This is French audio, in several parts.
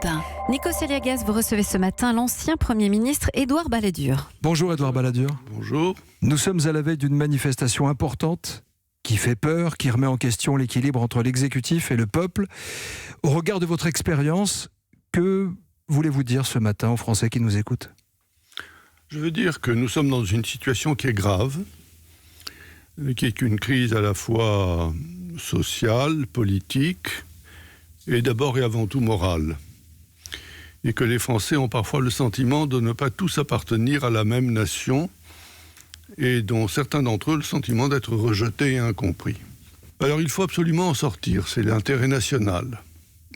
matin. Nikos Aliagas, vous recevez ce matin l'ancien Premier ministre Édouard Balladur. Bonjour Édouard Balladur. Bonjour. Nous sommes à la veille d'une manifestation importante qui fait peur, qui remet en question l'équilibre entre l'exécutif et le peuple. Au regard de votre expérience, que voulez-vous dire ce matin aux Français qui nous écoutent ? Je veux dire que nous sommes dans une situation qui est grave, qui est une crise à la fois sociale, politique et d'abord et avant tout morale. Et que les Français ont parfois le sentiment de ne pas tous appartenir à la même nation et dont certains d'entre eux le sentiment d'être rejetés et incompris. Alors il faut absolument en sortir, c'est l'intérêt national.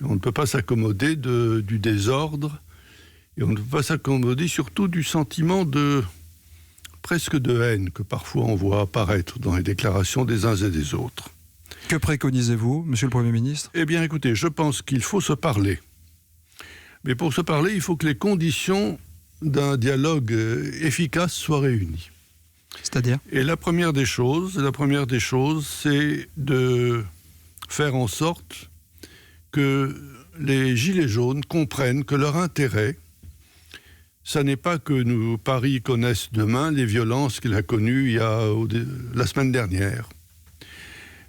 On ne peut pas s'accommoder du désordre et on ne peut pas s'accommoder surtout du sentiment presque de haine que parfois on voit apparaître dans les déclarations des uns et des autres. Que préconisez-vous, monsieur le Premier ministre ? Eh bien écoutez, je pense qu'il faut se parler. Mais pour se parler, il faut que les conditions d'un dialogue efficace soient réunies. C'est-à-dire ? Et la première des choses, c'est de faire en sorte que les Gilets jaunes comprennent que leur intérêt, ça n'est pas que Paris connaisse demain les violences qu'il a connues la semaine dernière.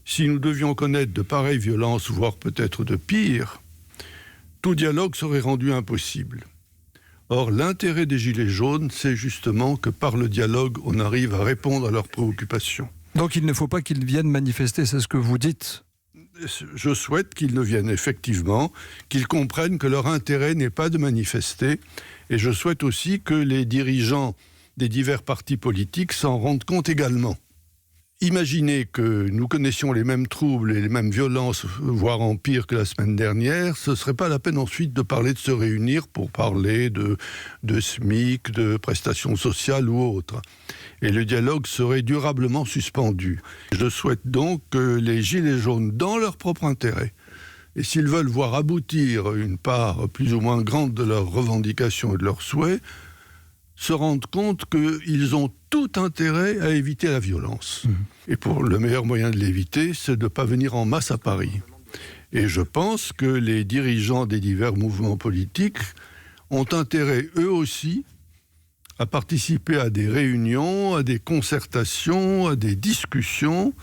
Si nous devions connaître de pareilles violences, voire peut-être de pire, tout dialogue serait rendu impossible. Or, l'intérêt des Gilets jaunes, c'est justement que par le dialogue, on arrive à répondre à leurs préoccupations. Donc il ne faut pas qu'ils viennent manifester, c'est ce que vous dites ? Je souhaite qu'ils ne viennent effectivement, qu'ils comprennent que leur intérêt n'est pas de manifester, et je souhaite aussi que les dirigeants des divers partis politiques s'en rendent compte également. Imaginez que nous connaissions les mêmes troubles et les mêmes violences, voire en pire que la semaine dernière, ce ne serait pas la peine ensuite de parler de se réunir pour parler de SMIC, de prestations sociales ou autres. Et le dialogue serait durablement suspendu. Je souhaite donc que les Gilets jaunes, dans leur propre intérêt, et s'ils veulent voir aboutir une part plus ou moins grande de leurs revendications et de leurs souhaits, se rendent compte qu'ils ont tout intérêt à éviter la violence. Et pour le meilleur moyen de l'éviter, c'est de ne pas venir en masse à Paris. Et je pense que les dirigeants des divers mouvements politiques ont intérêt, eux aussi, à participer à des réunions, à des concertations, à des discussions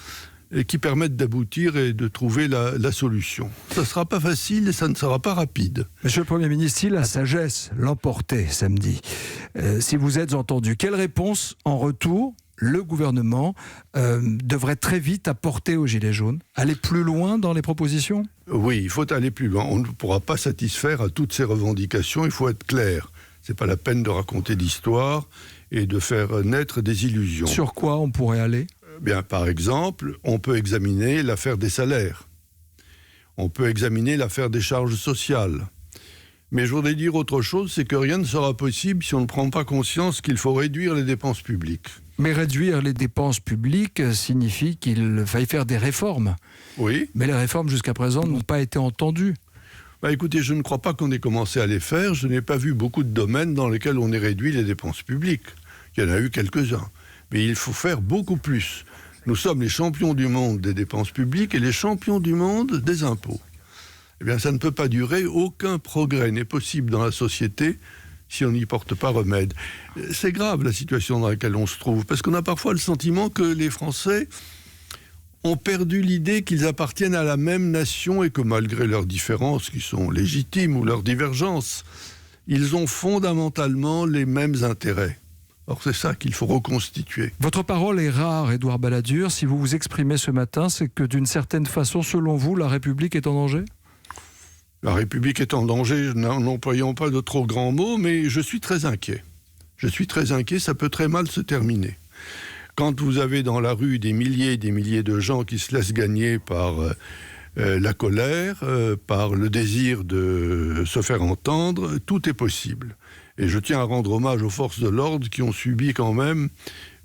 et qui permettent d'aboutir et de trouver la solution. Ça ne sera pas facile et ça ne sera pas rapide. Monsieur le Premier ministre, si la sagesse l'emportait samedi, si vous êtes entendu, quelle réponse en retour le gouvernement devrait très vite apporter aux Gilets jaunes ? Aller plus loin dans les propositions ? Oui, il faut aller plus loin. On ne pourra pas satisfaire à toutes ces revendications, il faut être clair. Ce n'est pas la peine de raconter d'histoires et de faire naître des illusions. Sur quoi on pourrait aller ? Bien, par exemple, on peut examiner l'affaire des salaires. On peut examiner l'affaire des charges sociales. Mais je voudrais dire autre chose, c'est que rien ne sera possible si on ne prend pas conscience qu'il faut réduire les dépenses publiques. Mais réduire les dépenses publiques signifie qu'il faille faire des réformes. Oui. Mais les réformes jusqu'à présent n'ont pas été entendues. Écoutez, je ne crois pas qu'on ait commencé à les faire. Je n'ai pas vu beaucoup de domaines dans lesquels on ait réduit les dépenses publiques. Il y en a eu quelques-uns. Mais il faut faire beaucoup plus. Nous sommes les champions du monde des dépenses publiques et les champions du monde des impôts. Eh bien, ça ne peut pas durer. Aucun progrès n'est possible dans la société si on n'y porte pas remède. C'est grave la situation dans laquelle on se trouve, parce qu'on a parfois le sentiment que les Français ont perdu l'idée qu'ils appartiennent à la même nation et que malgré leurs différences qui sont légitimes ou leurs divergences, ils ont fondamentalement les mêmes intérêts. Or, c'est ça qu'il faut reconstituer. Votre parole est rare, Édouard Balladur. Si vous vous exprimez ce matin, c'est que d'une certaine façon, selon vous, la République est en danger ? La République est en danger, n'employons pas de trop grands mots, mais je suis très inquiet. Je suis très inquiet, ça peut très mal se terminer. Quand vous avez dans la rue des milliers et des milliers de gens qui se laissent gagner par la colère, par le désir de se faire entendre, tout est possible. Et je tiens à rendre hommage aux forces de l'ordre qui ont subi quand même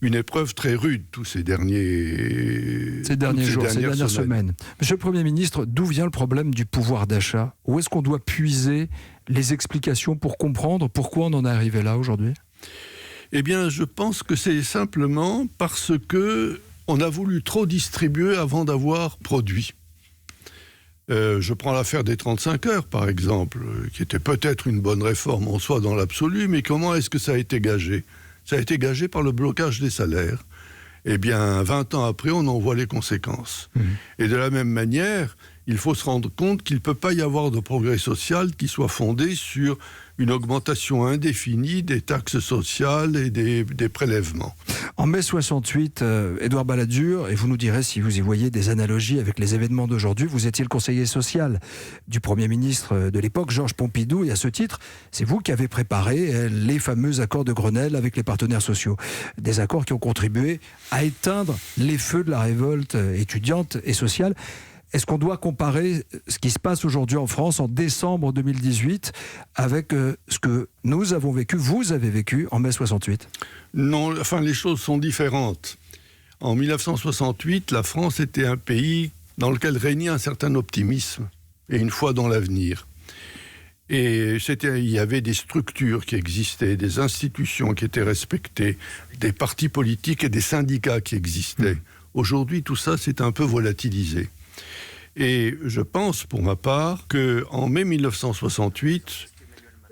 une épreuve très rude ces dernières semaines. Monsieur le Premier ministre, d'où vient le problème du pouvoir d'achat ? Où est-ce qu'on doit puiser les explications pour comprendre pourquoi on en est arrivé là aujourd'hui ? Eh bien, je pense que c'est simplement parce que on a voulu trop distribuer avant d'avoir produit. Je prends l'affaire des 35 heures, par exemple, qui était peut-être une bonne réforme en soi dans l'absolu, mais comment est-ce que ça a été gagé ? Ça a été gagé par le blocage des salaires. Eh bien, 20 ans après, on en voit les conséquences. Et de la même manière, il faut se rendre compte qu'il ne peut pas y avoir de progrès social qui soit fondé sur une augmentation indéfinie des taxes sociales et des prélèvements. En mai 68, Édouard Balladur, et vous nous direz si vous y voyez des analogies avec les événements d'aujourd'hui, vous étiez le conseiller social du Premier ministre de l'époque, Georges Pompidou, et à ce titre, c'est vous qui avez préparé les fameux accords de Grenelle avec les partenaires sociaux. Des accords qui ont contribué à éteindre les feux de la révolte étudiante et sociale. Est-ce qu'on doit comparer ce qui se passe aujourd'hui en France en décembre 2018 avec ce que nous avons vécu, vous avez vécu en mai 68 ? Non, enfin les choses sont différentes. En 1968, la France était un pays dans lequel régnait un certain optimisme et une foi dans l'avenir. Et il y avait des structures qui existaient, des institutions qui étaient respectées, des partis politiques et des syndicats qui existaient. Aujourd'hui, tout ça s'est un peu volatilisé. Et je pense, pour ma part, qu'en mai 1968,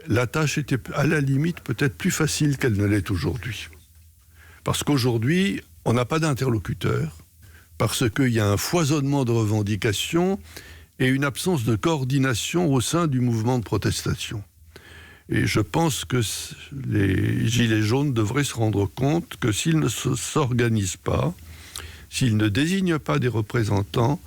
la tâche était à la limite peut-être plus facile qu'elle ne l'est aujourd'hui. Parce qu'aujourd'hui, on n'a pas d'interlocuteur, parce qu'il y a un foisonnement de revendications et une absence de coordination au sein du mouvement de protestation. Et je pense que les Gilets jaunes devraient se rendre compte que s'ils ne s'organisent pas, s'ils ne désignent pas des représentants,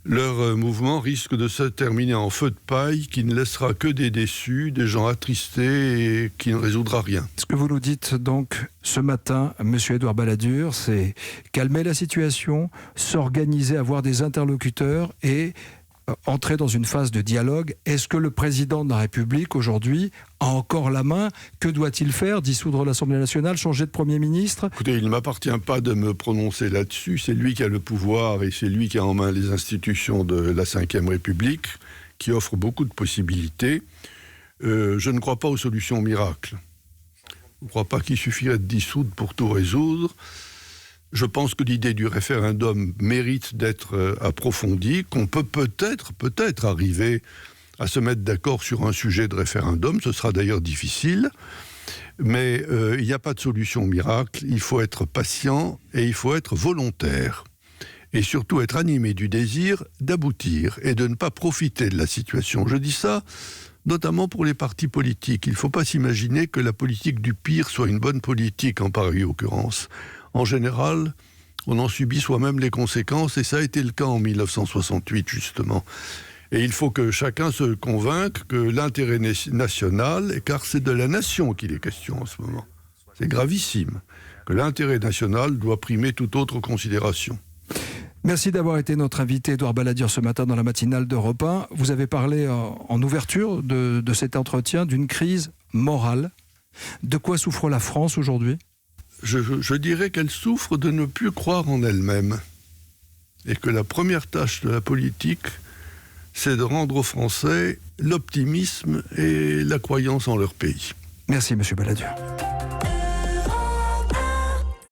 leur mouvement risque de se terminer en feu de paille qui ne laissera que des déçus, des gens attristés et qui ne résoudra rien. Ce que vous nous dites donc ce matin, monsieur Édouard Balladur, c'est calmer la situation, s'organiser, avoir des interlocuteurs et entrer dans une phase de dialogue. Est-ce que le président de la République aujourd'hui a encore la main ? Que doit-il faire ? Dissoudre l'Assemblée nationale, changer de Premier ministre ? Écoutez, il ne m'appartient pas de me prononcer là-dessus. C'est lui qui a le pouvoir et c'est lui qui a en main les institutions de la Ve République, qui offrent beaucoup de possibilités. Je ne crois pas aux solutions miracles. Je ne crois pas qu'il suffirait de dissoudre pour tout résoudre. Je pense que l'idée du référendum mérite d'être approfondie, qu'on peut peut-être arriver à se mettre d'accord sur un sujet de référendum. Ce sera d'ailleurs difficile, mais il n'y a pas de solution miracle. Il faut être patient et il faut être volontaire. Et surtout être animé du désir d'aboutir et de ne pas profiter de la situation. Je dis ça notamment pour les partis politiques. Il ne faut pas s'imaginer que la politique du pire soit une bonne politique en pareille occurrence. En général, on en subit soi-même les conséquences, et ça a été le cas en 1968, justement. Et il faut que chacun se convainque que l'intérêt national, car c'est de la nation qu'il est question en ce moment, c'est gravissime, que l'intérêt national doit primer toute autre considération. Merci d'avoir été notre invité, Édouard Balladur, ce matin dans la matinale d'Europe 1. Vous avez parlé en ouverture de cet entretien d'une crise morale. De quoi souffre la France aujourd'hui ? Je dirais qu'elle souffre de ne plus croire en elle-même. Et que la première tâche de la politique, c'est de rendre aux Français l'optimisme et la croyance en leur pays. Merci, monsieur Balladur.